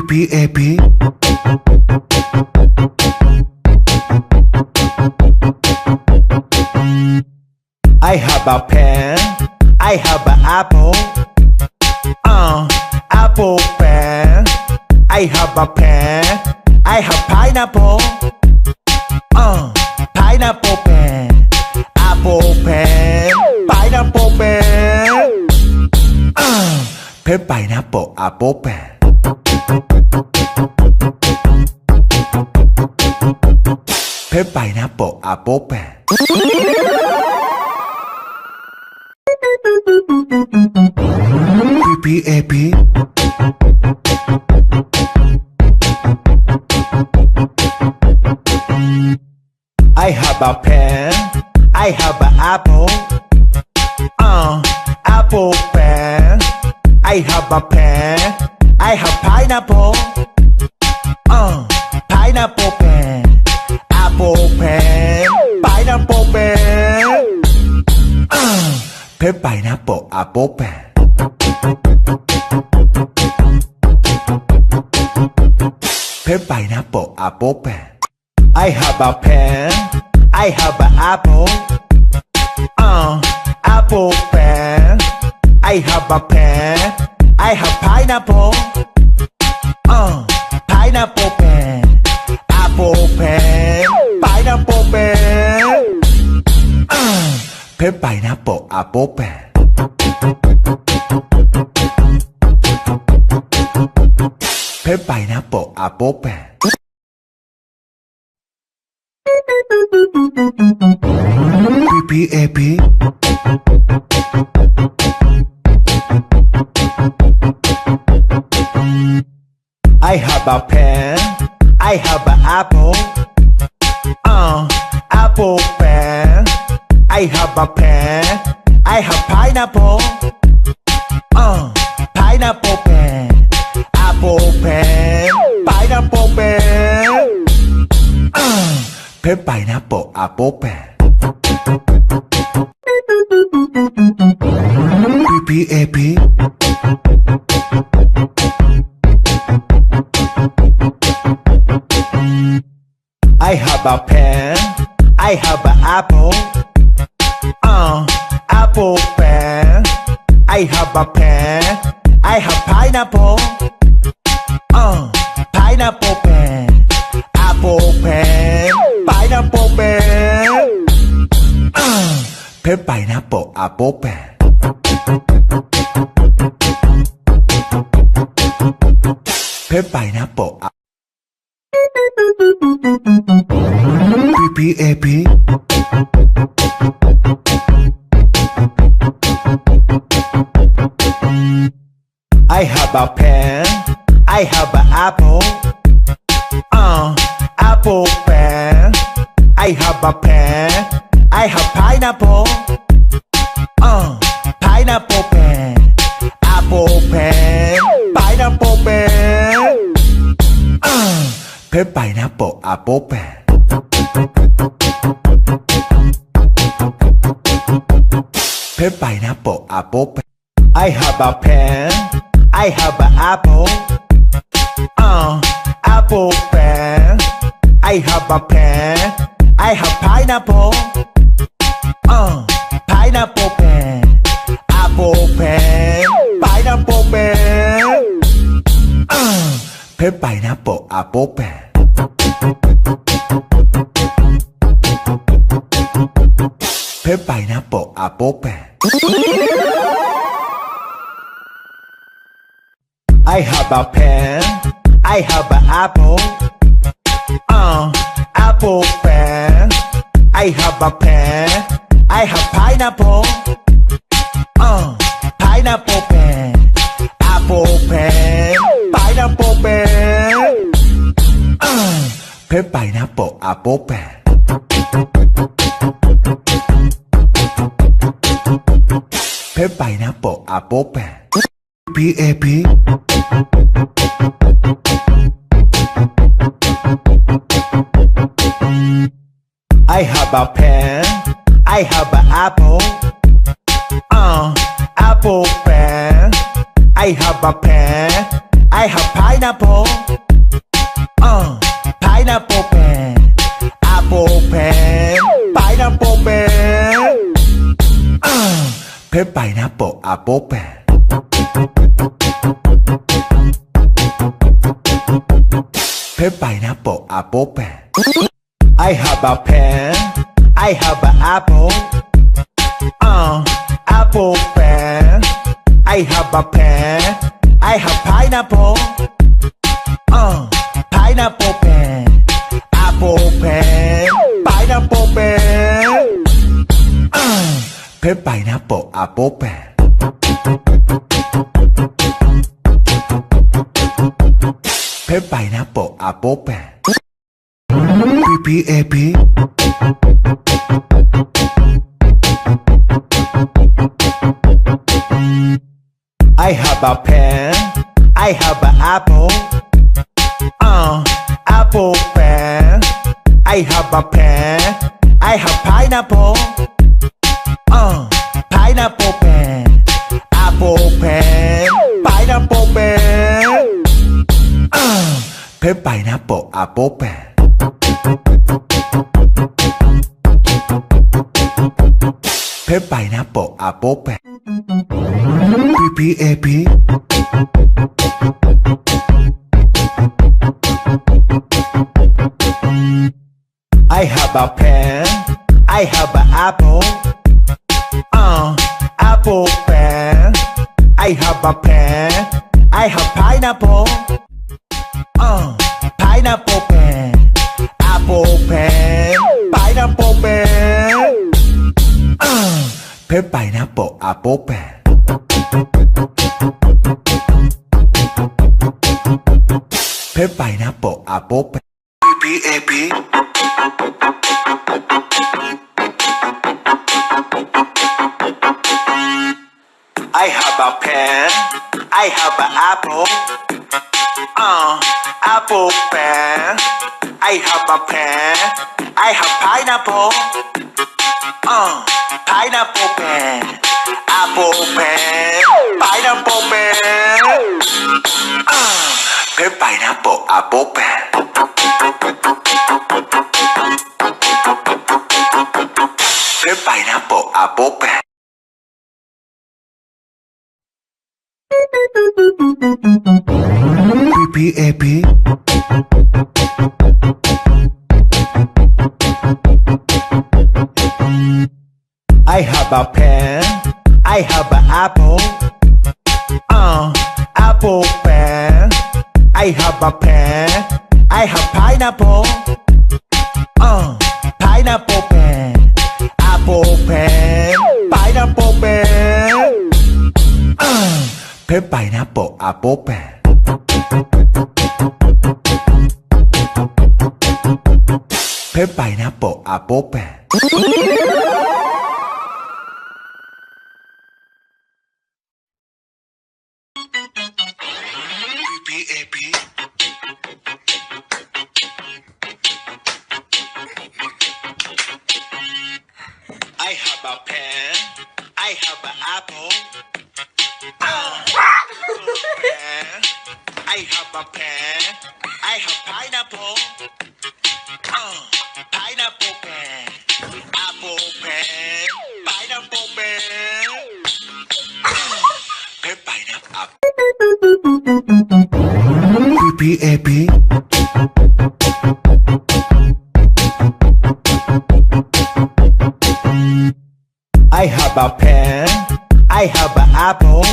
PPAP I have a pen, I have an apple, apple pen. I have a pen, I have pineapple, pineapple pen, apple pen, pineapple pen, pen pineapple apple pen. Pen pineapple apple pen. PPAP I have a pen, I have an apple, apple pen. I have a pen, I have pineapple, pineapple pen, apple pen, pineapple pen, pen pineapple apple pen. Pen pineapple apple pen. I have a pen, I have an apple, apple pen. I have a pen, I have pineapple, pineapple pen, apple pen, pineapple pen, pen pineapple apple pen. Pen pineapple apple pen. PPAP I have a pen, I have an apple, apple pen. I have a pen, I have pineapple, pineapple pen, apple pen, pineapple pen, pen pineapple apple pen. PPAP I have a pen, I have an apple, apple pen. I have a pen, I have pineapple, pineapple pen, apple pen, pineapple pen, pen pineapple apple pen. Pen pineapple PPAP I have a pen, I have an apple, apple pen. I have a pen, I have pineapple, pineapple pen, apple pen, pineapple pen, pen pineapple apple pen. Pen pineapple apple pen. I have a pen, I have an apple, apple pen. I have a pen, I have pineapple, pineapple pen, apple pen, pineapple pen, pen pineapple apple pen. Pen pineapple apple pen. I have a pen, I have an apple, apple pen. I have a pen, I have pineapple, pineapple pen, apple pen, pineapple pen, pen pineapple apple pen. Pen pineapple apple pen. PPAP I have a pen, I have an apple, apple pen. I I have a pen. I have pineapple. Pineapple pen. Apple pen. Pineapple pen. Pen pineapple apple pen. Pen pineapple apple pen. I have a pen. I have an apple. Apple pen. I have a pen. I have pineapple. Pineapple pen. Apple pen. Pineapple pen. Pen pineapple apple pen. Pen pineapple apple pen. PPAP. I have a pen. I have an apple. Apple pen. I have a pen. I have pineapple. Pineapple pen. Apple pen. Pineapple pen. Pen pineapple apple pen. Pen pineapple apple pen. PPAP. I have a pen. I have an apple. Apple pen. I have a pen. I have pineapple. Pineapple pen. Apple pen. Pineapple pen. Pen pineapple apple pen. Pen pineapple apple pen. PPAP. I have a pen. I have an apple. Apple pen. I have a pen. I have pineapple. Pineapple pen. Apple pen. Pineapple pen. Pen pineapple apple pen. Pen pineapple apple pen. PPAP. I have a pen. I have an apple. Apple pen. I have a pen. I have pineapple. Pineapple pen. Apple pen. Pineapple pen. Pen pineapple apple pen. Pen pineapple apple pen. PPAP. I have a pen. I have an apple. Pen. I have a pen. I have pineapple. Pineapple pen. Apple pen. Pineapple pen. Pen pineapple. PPAP. I have a pen. I have an apple.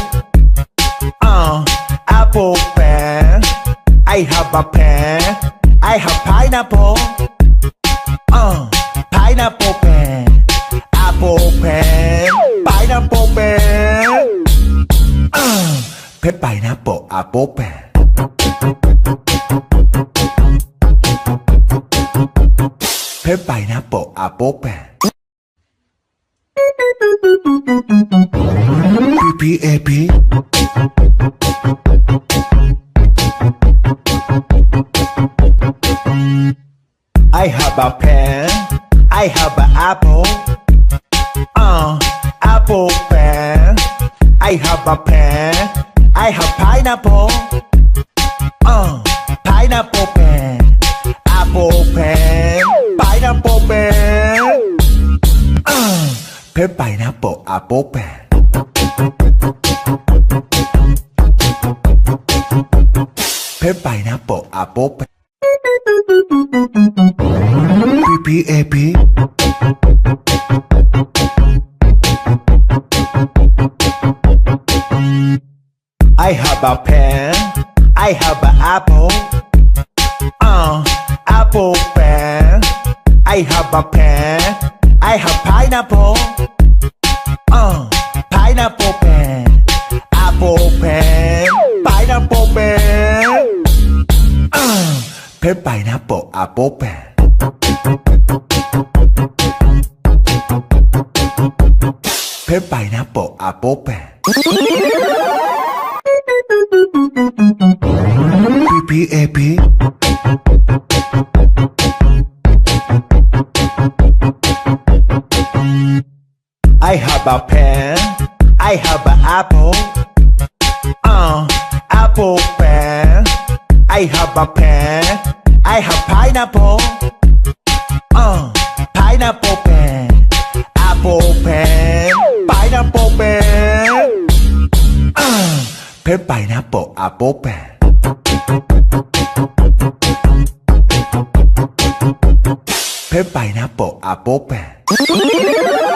Apple pen. I have a pen. I have pineapple. Pineapple pen. Apple pen. Pineapple pen. Pen pineapple apple pen. Pen pineapple apple pen. PPAP. I have a pen. I have an apple. Apple pen. I have a pen. I have pineapple. Pineapple pen. Apple pen. Pineapple pen. pen pineapple apple pen. pen pineapple apple pen. P-P-A-P. I have a pen. I have an apple. Apple pen. I have a pen. I have pineapple. Pineapple pen. Apple pen. Pineapple pen. pen pineapple apple pen. pen pineapple apple pen. P-P-A-P. I have a pen. I have an apple. Apple pen. I have a pen. I have pineapple. Pineapple pen. Apple pen. Pineapple pen. pen pineapple apple pen. pen pineapple apple pen.